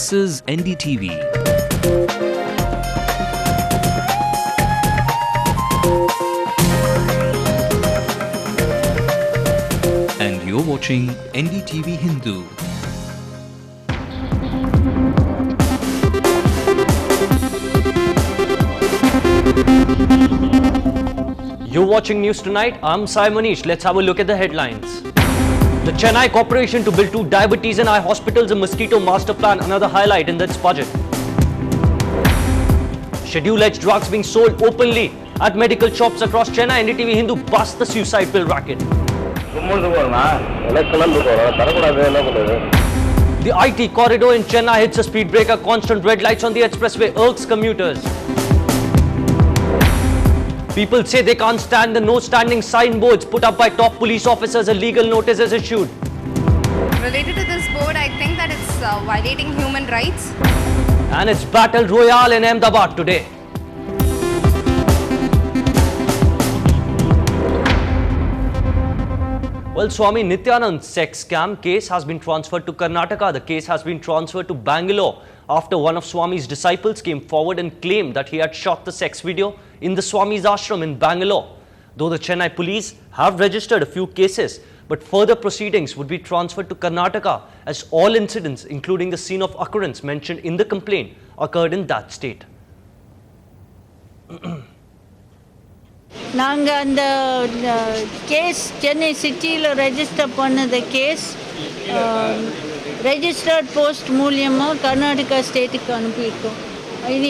This is NDTV. And you're watching Ndtv-Hindu. You're watching News Tonight. I'm Sai Manish. Let's have a look at the headlines. The Chennai Corporation to build 2 diabetes and eye hospitals, a mosquito master plan, another highlight in its budget. Schedule H drugs being sold openly at medical shops across Chennai. Ndtv-Hindu busts the suicide pill racket. The IT corridor in Chennai hits a speed breaker. Constant red lights on the expressway irks commuters. People say they can't stand the no standing signboards put up by top police officers. A legal notice is issued. Related to this board, I think that it's violating human rights. And it's battle royale in Ahmedabad today. Well, Swami Nityanand's sex scam case has been transferred to Karnataka. The case has been transferred to Bangalore after one of Swami's disciples came forward and claimed that he had shot the sex video in the Swami's ashram in Bangalore. Though the Chennai police have registered a few cases, but further proceedings would be transferred to Karnataka as all incidents, including the scene of occurrence mentioned in the complaint, occurred in that state. நாங்கள் அந்த case Chennai சிட்டியில் register பண்ணது case registered post மூலியமாக கர்நாடகா ஸ்டேட்டுக்கு அனுப்பியிருக்கோம்.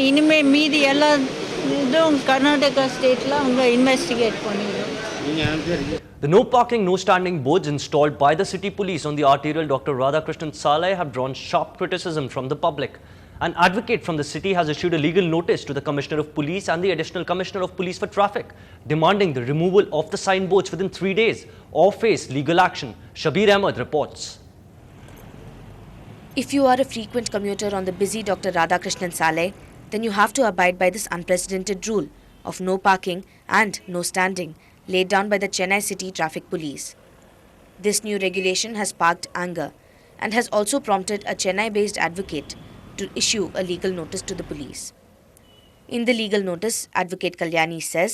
இனிமேல் மீதி எல்லா இதுவும் கர்நாடகா ஸ்டேட்டில் அவங்க இன்வெஸ்டிகேட் பண்ணிடுவோம். The no parking, no standing boards installed by the city police on the arterial Dr. Radhakrishnan Salai have drawn sharp criticism from the public. An advocate from the city has issued a legal notice to the Commissioner of Police and the Additional Commissioner of Police for Traffic, demanding the removal of the signboards within 3 days or face legal action. Shabir Ahmed reports. If you are a frequent commuter on the busy Dr. Radhakrishnan Salai, then you have to abide by this unprecedented rule of no parking and no standing laid down by the Chennai City Traffic Police. This new regulation has sparked anger and has also prompted a Chennai-based advocate to issue a legal notice to the police. In the legal notice, Advocate Kalyani says,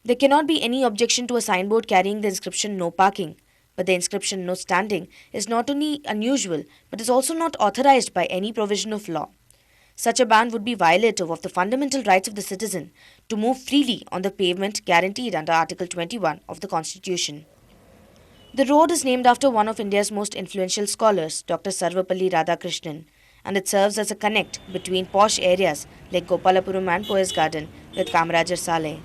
there cannot be any objection to a signboard carrying the inscription no parking, but the inscription no standing is not only unusual but is also not authorized by any provision of law. Such a ban would be violative of the fundamental rights of the citizen to move freely on the pavement guaranteed under Article 21 of the Constitution. The road is named after one of India's most influential scholars, Dr. Sarvapalli Radhakrishnan, and it serves as a connect between posh areas like Gopalapuram and Poise Garden with Kamarajar Salai.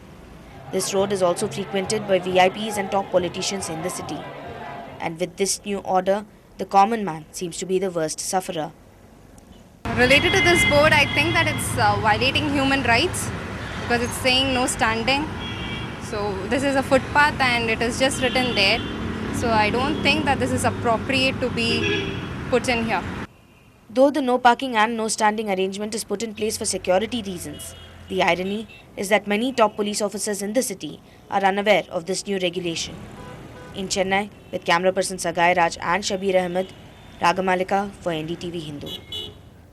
This road is also frequented by VIPs and top politicians in the city. And with this new order, the common man seems to be the worst sufferer. Related to this board, I think that it's violating human rights because it's saying no standing. So this is a footpath and it is just written there. So I don't think that this is appropriate to be put in here. Though the no parking and no standing arrangement is put in place for security reasons, the irony is that many top police officers in the city are unaware of this new regulation. In Chennai, with camera person Sagai Raj and Shabir Ahmed, Ragamalika for NDTV Hindu.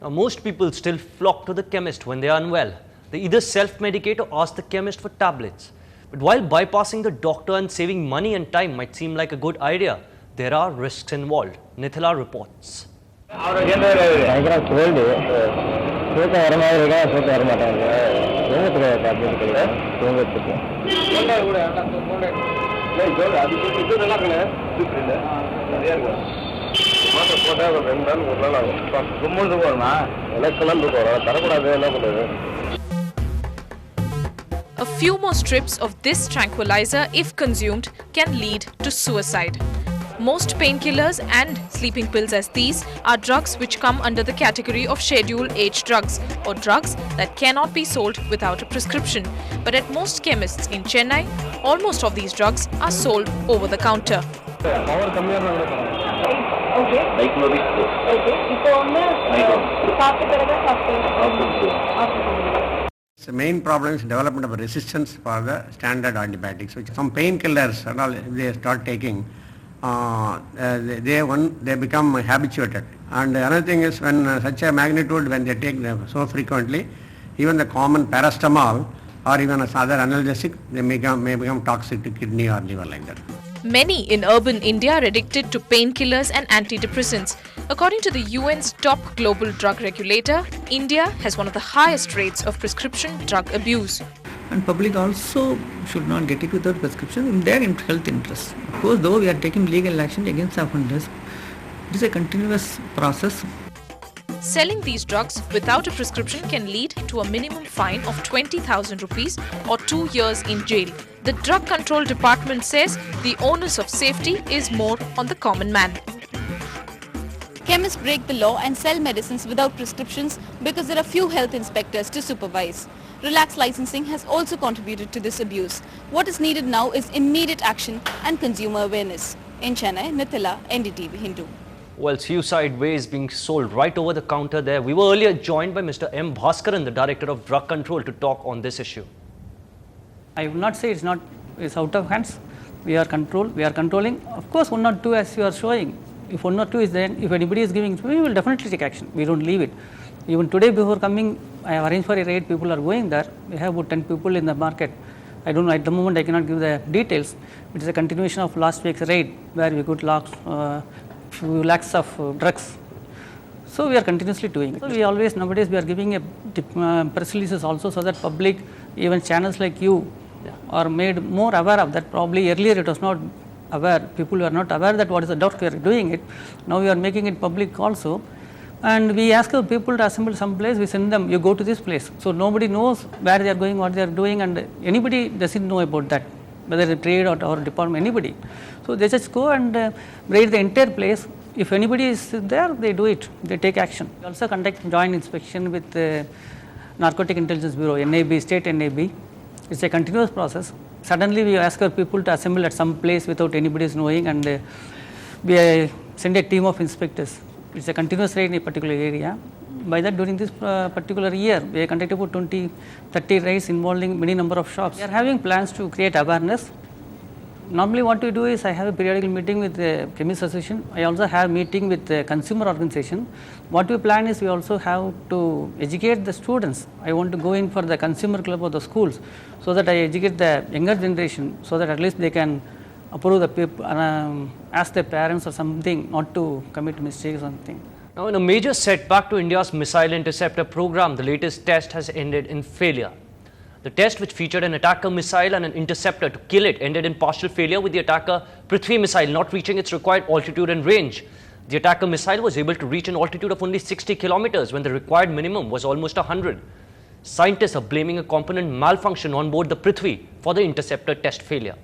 Now, most people still flock to the chemist when they are unwell. They either self-medicate or ask the chemist for tablets. But while bypassing the doctor and saving money and time might seem like a good idea, there are risks involved. Nithila reports. A few more strips of this tranquilizer, if consumed, can lead to suicide. Most painkillers and sleeping pills as these are drugs which come under the category of Schedule H drugs or drugs that cannot be sold without a prescription. But at most chemists in Chennai, almost of these drugs are sold over the counter. The main problem is development of resistance for the standard antibiotics, which some painkillers and all, if they start taking, they become habituated. And another thing is when such a magnitude, when they take them so frequently, even the common paracetamol or even other analgesic, they may become toxic to kidney or liver like that. Many in urban India are addicted to painkillers and antidepressants. According to the UN's top global drug regulator, India has one of the highest rates of prescription drug abuse. And public also should not get it without prescription in their health interest. Of course, though we are taking legal action against offenders, it is a continuous process. Selling these drugs without a prescription can lead to a minimum fine of 20,000 rupees or 2 years in jail. The Drug Control Department says the onus of safety is more on the common man. Chemists break the law and sell medicines without prescriptions because there are few health inspectors to supervise. Relaxed licensing has also contributed to this abuse. What is needed now is immediate action and consumer awareness. In Chennai, Nithila, Ndtv-Hindu. Well, suicide ways being sold right over the counter there. We were earlier joined by Mr. M. Bhaskaran, the Director of Drug Control, to talk on this issue. I will not say it's out of hands. We are controlling. Of course, 1 or 2 as you are showing. If 1 or 2 is there, if anybody is giving, we will definitely take action. We don't leave it. Even today before coming, I have arranged for a raid. People are going there. We have about 10 people in the market. I don't know, at the moment I cannot give the details. It is a continuation of last week's raid where we got few lakhs of drugs. So we are continuously doing it. So we always, nowadays we are giving a press releases also so that public, even channels like you are made more aware of that. Probably earlier it was not aware, people were not aware that what is the drug we are doing it. Now we are making it public also. And we ask the people to assemble some place, we send them, you go to this place. So nobody knows where they are going, what they are doing, and anybody doesn't know about that, whether the trade or our department, anybody. So they just go and raid the entire place. If anybody is there, they do it, they take action. We also conduct joint inspection with the Narcotic Intelligence Bureau, NAB, state NAB. It's a continuous process. Suddenly we ask our people to assemble at some place without anybody's knowing, and we send a team of inspectors. It's a continuous raid in a particular area. By that, during this particular year, we conducted about 20-30 raids involving many number of shops. We are having plans to create awareness. Normally what we do is I have a periodical meeting with the Chemist Association. I also have meeting with the consumer organization. What we plan is we also have to educate the students. I want to go in for the consumer club of the schools so that I educate the younger generation so that at least they can approve the people, ask their parents or something not to commit mistakes or something. Now, in a major setback to India's missile interceptor program, the latest test has ended in failure. The test, which featured an attacker missile and an interceptor to kill it, ended in partial failure with the attacker Prithvi missile not reaching its required altitude and range. The attacker missile was able to reach an altitude of only 60 kilometers when the required minimum was almost 100. Scientists are blaming a component malfunction on board the Prithvi for the interceptor test failure.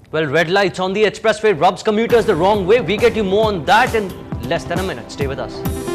Well, red lights on the expressway rubs commuters the wrong way. We get you more on that in less than a minute. Stay with us.